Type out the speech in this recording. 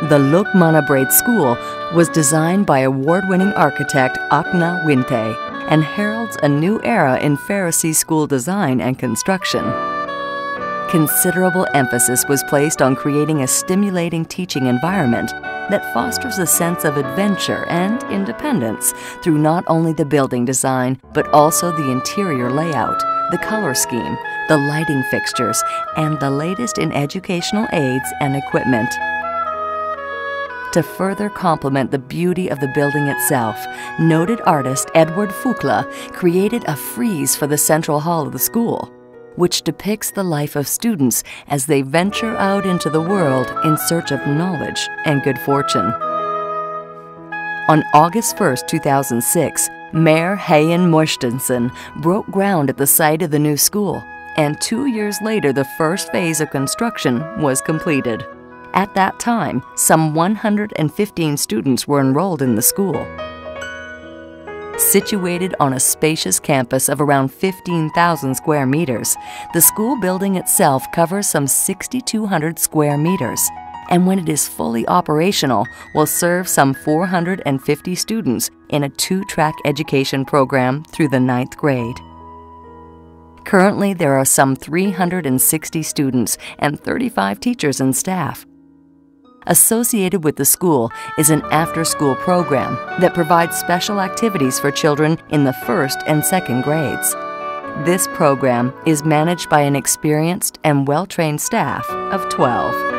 The Løgmannabreyt school was designed by award-winning architect Agna Winte and heralds a new era in Faroe school design and construction. Considerable emphasis was placed on creating a stimulating teaching environment that fosters a sense of adventure and independence through not only the building design, but also the interior layout, the color scheme, the lighting fixtures, and the latest in educational aids and equipment. To further complement the beauty of the building itself, noted artist Edward Fugla created a frieze for the central hall of the school, which depicts the life of students as they venture out into the world in search of knowledge and good fortune. On August 1, 2006, Mayor Hagen Mortensen broke ground at the site of the new school, and 2 years later the first phase of construction was completed. At that time, some 115 students were enrolled in the school. Situated on a spacious campus of around 15,000 square meters, the school building itself covers some 6,200 square meters, and when it is fully operational, will serve some 450 students in a 2-track education program through the 9th grade. Currently, there are some 360 students and 35 teachers and staff. Associated with the school is an after-school program that provides special activities for children in the 1st and 2nd grades. This program is managed by an experienced and well-trained staff of 12.